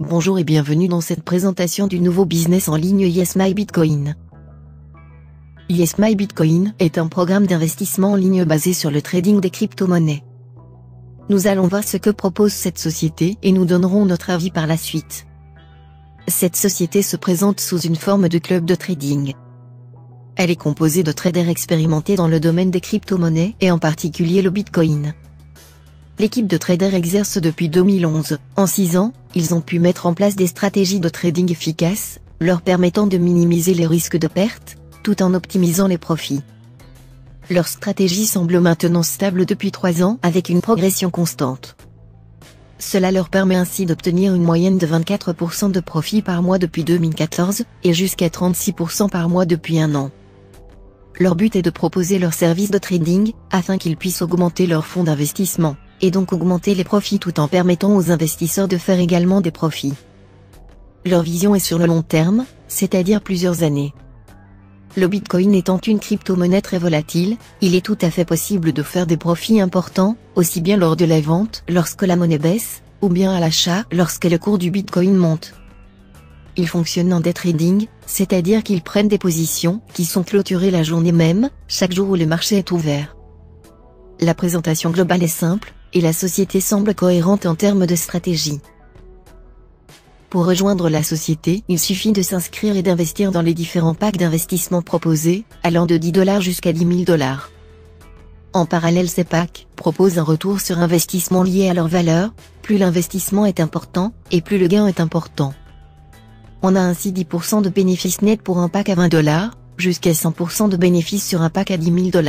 Bonjour et bienvenue dans cette présentation du nouveau business en ligne Yes My Bitcoin. Yes My Bitcoin est un programme d'investissement en ligne basé sur le trading des crypto-monnaies. Nous allons voir ce que propose cette société et nous donnerons notre avis par la suite. Cette société se présente sous une forme de club de trading. Elle est composée de traders expérimentés dans le domaine des crypto-monnaies et en particulier le Bitcoin. L'équipe de traders exerce depuis 2011. En 6 ans, ils ont pu mettre en place des stratégies de trading efficaces, leur permettant de minimiser les risques de perte, tout en optimisant les profits. Leur stratégie semble maintenant stable depuis 3 ans avec une progression constante. Cela leur permet ainsi d'obtenir une moyenne de 24% de profit par mois depuis 2014, et jusqu'à 36% par mois depuis 1 an. Leur but est de proposer leurs services de trading, afin qu'ils puissent augmenter leurs fonds d'investissement, et donc augmenter les profits tout en permettant aux investisseurs de faire également des profits. Leur vision est sur le long terme, c'est-à-dire plusieurs années. Le Bitcoin étant une crypto-monnaie très volatile, il est tout à fait possible de faire des profits importants, aussi bien lors de la vente lorsque la monnaie baisse, ou bien à l'achat lorsque le cours du Bitcoin monte. Ils fonctionnent en day trading, c'est-à-dire qu'ils prennent des positions qui sont clôturées la journée même, chaque jour où le marché est ouvert. La présentation globale est simple, et la société semble cohérente en termes de stratégie. Pour rejoindre la société, il suffit de s'inscrire et d'investir dans les différents packs d'investissement proposés, allant de $10 jusqu'à $10 000. En parallèle, ces packs proposent un retour sur investissement lié à leur valeur, plus l'investissement est important, et plus le gain est important. On a ainsi 10% de bénéfices nets pour un pack à $20, jusqu'à 100% de bénéfices sur un pack à $10 000.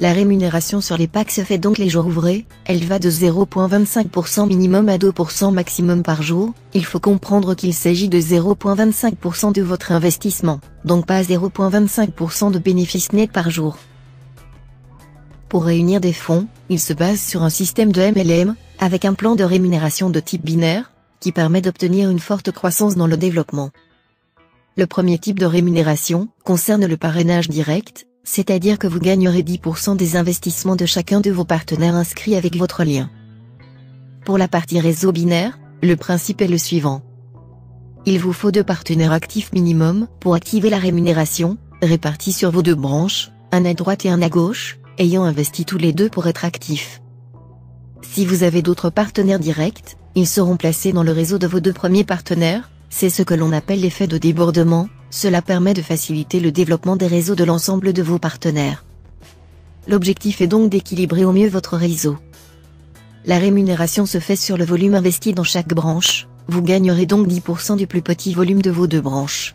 La rémunération sur les packs se fait donc les jours ouvrés, elle va de 0,25% minimum à 2% maximum par jour. Il faut comprendre qu'il s'agit de 0,25% de votre investissement, donc pas 0,25% de bénéfices nets par jour. Pour réunir des fonds, il se base sur un système de MLM, avec un plan de rémunération de type binaire, qui permet d'obtenir une forte croissance dans le développement. Le premier type de rémunération concerne le parrainage direct, c'est-à-dire que vous gagnerez 10% des investissements de chacun de vos partenaires inscrits avec votre lien. Pour la partie réseau binaire, le principe est le suivant. Il vous faut 2 partenaires actifs minimum pour activer la rémunération, répartis sur vos 2 branches, un à droite et un à gauche, ayant investi tous les 2 pour être actifs. Si vous avez d'autres partenaires directs, ils seront placés dans le réseau de vos 2 premiers partenaires, c'est ce que l'on appelle l'effet de débordement. Cela permet de faciliter le développement des réseaux de l'ensemble de vos partenaires. L'objectif est donc d'équilibrer au mieux votre réseau. La rémunération se fait sur le volume investi dans chaque branche, vous gagnerez donc 10% du plus petit volume de vos 2 branches.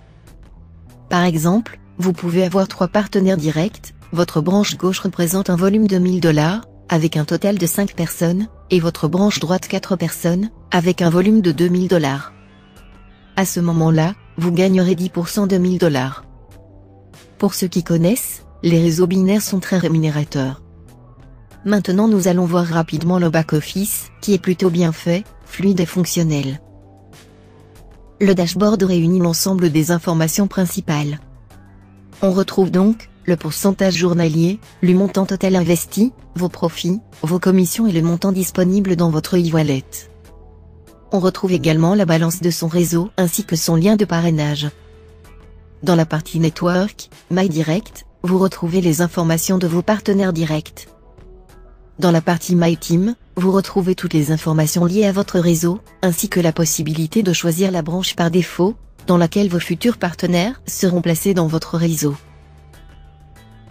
Par exemple, vous pouvez avoir 3 partenaires directs, votre branche gauche représente un volume de $1000, avec un total de 5 personnes, et votre branche droite 4 personnes, avec un volume de $2000. À ce moment-là, vous gagnerez 10% de $1000. Pour ceux qui connaissent, les réseaux binaires sont très rémunérateurs. Maintenant nous allons voir rapidement le back-office, qui est plutôt bien fait, fluide et fonctionnel. Le dashboard réunit l'ensemble des informations principales. On retrouve donc le pourcentage journalier, le montant total investi, vos profits, vos commissions et le montant disponible dans votre e-wallet. On retrouve également la balance de son réseau ainsi que son lien de parrainage. Dans la partie Network, My Direct, vous retrouvez les informations de vos partenaires directs. Dans la partie My Team, vous retrouvez toutes les informations liées à votre réseau, ainsi que la possibilité de choisir la branche par défaut, dans laquelle vos futurs partenaires seront placés dans votre réseau.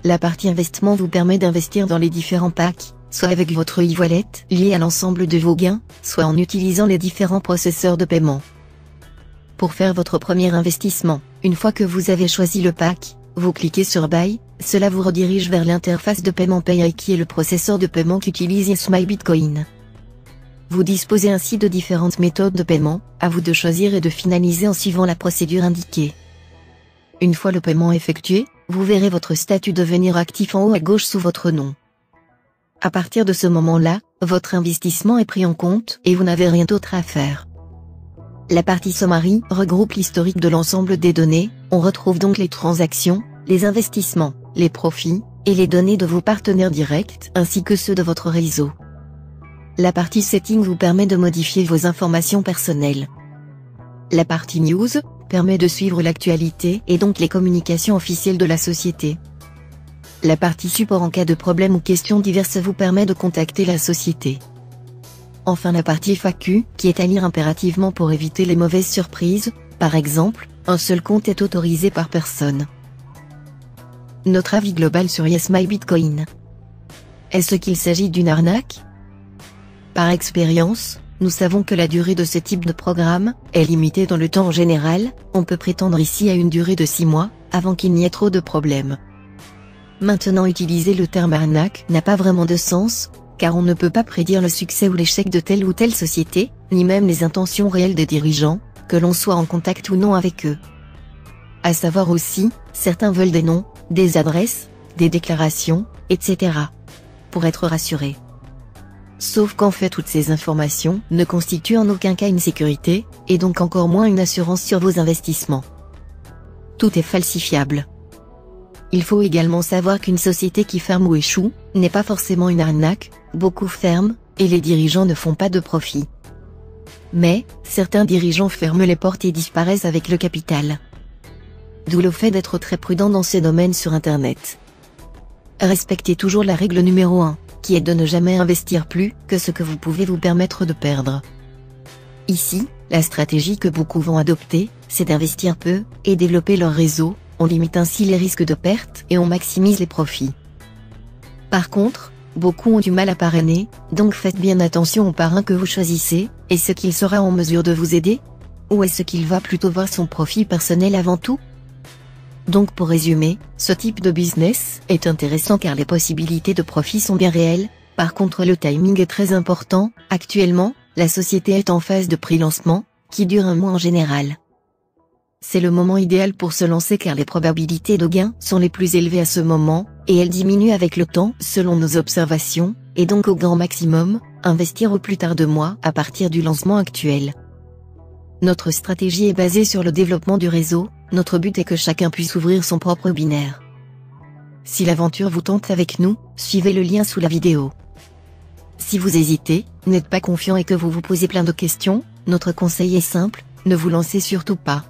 La partie Investissement vous permet d'investir dans les différents packs, soit avec votre e-wallet lié à l'ensemble de vos gains, soit en utilisant les différents processeurs de paiement. Pour faire votre premier investissement, une fois que vous avez choisi le pack, vous cliquez sur Buy, cela vous redirige vers l'interface de paiement PayPal qui est le processeur de paiement qu'utilise Yes My Bitcoin. Vous disposez ainsi de différentes méthodes de paiement, à vous de choisir et de finaliser en suivant la procédure indiquée. Une fois le paiement effectué, vous verrez votre statut devenir actif en haut à gauche sous votre nom. À partir de ce moment-là, votre investissement est pris en compte et vous n'avez rien d'autre à faire. La partie Summary regroupe l'historique de l'ensemble des données, on retrouve donc les transactions, les investissements, les profits, et les données de vos partenaires directs ainsi que ceux de votre réseau. La partie Settings vous permet de modifier vos informations personnelles. La partie News permet de suivre l'actualité et donc les communications officielles de la société. La partie Support en cas de problème ou questions diverses vous permet de contacter la société. Enfin la partie FAQ, qui est à lire impérativement pour éviter les mauvaises surprises, par exemple, un seul compte est autorisé par personne. Notre avis global sur Yes My Bitcoin. Est-ce qu'il s'agit d'une arnaque? Par expérience, nous savons que la durée de ce type de programme est limitée dans le temps en général, on peut prétendre ici à une durée de 6 mois, avant qu'il n'y ait trop de problèmes. Maintenant utiliser le terme arnaque n'a pas vraiment de sens, car on ne peut pas prédire le succès ou l'échec de telle ou telle société, ni même les intentions réelles des dirigeants, que l'on soit en contact ou non avec eux. À savoir aussi, certains veulent des noms, des adresses, des déclarations, etc. pour être rassurés. Sauf qu'en fait toutes ces informations ne constituent en aucun cas une sécurité, et donc encore moins une assurance sur vos investissements. Tout est falsifiable. Il faut également savoir qu'une société qui ferme ou échoue, n'est pas forcément une arnaque, beaucoup ferment, et les dirigeants ne font pas de profit. Mais, certains dirigeants ferment les portes et disparaissent avec le capital. D'où le fait d'être très prudent dans ces domaines sur Internet. Respectez toujours la règle numéro 1, qui est de ne jamais investir plus que ce que vous pouvez vous permettre de perdre. Ici, la stratégie que beaucoup vont adopter, c'est d'investir peu, et développer leur réseau, on limite ainsi les risques de perte et on maximise les profits. Par contre, beaucoup ont du mal à parrainer, donc faites bien attention au parrain que vous choisissez, est-ce qu'il sera en mesure de vous aider? Ou est-ce qu'il va plutôt voir son profit personnel avant tout? Donc pour résumer, ce type de business est intéressant car les possibilités de profit sont bien réelles, par contre le timing est très important, actuellement, la société est en phase de pré-lancement, qui dure un mois en général. C'est le moment idéal pour se lancer car les probabilités de gain sont les plus élevées à ce moment, et elles diminuent avec le temps selon nos observations, et donc au grand maximum, investir au plus tard 2 mois à partir du lancement actuel. Notre stratégie est basée sur le développement du réseau, notre but est que chacun puisse ouvrir son propre binaire. Si l'aventure vous tente avec nous, suivez le lien sous la vidéo. Si vous hésitez, n'êtes pas confiant et que vous vous posez plein de questions, notre conseil est simple, ne vous lancez surtout pas.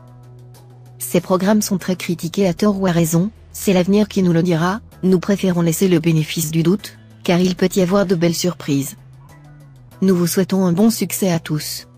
Ces programmes sont très critiqués à tort ou à raison, c'est l'avenir qui nous le dira, nous préférons laisser le bénéfice du doute, car il peut y avoir de belles surprises. Nous vous souhaitons un bon succès à tous.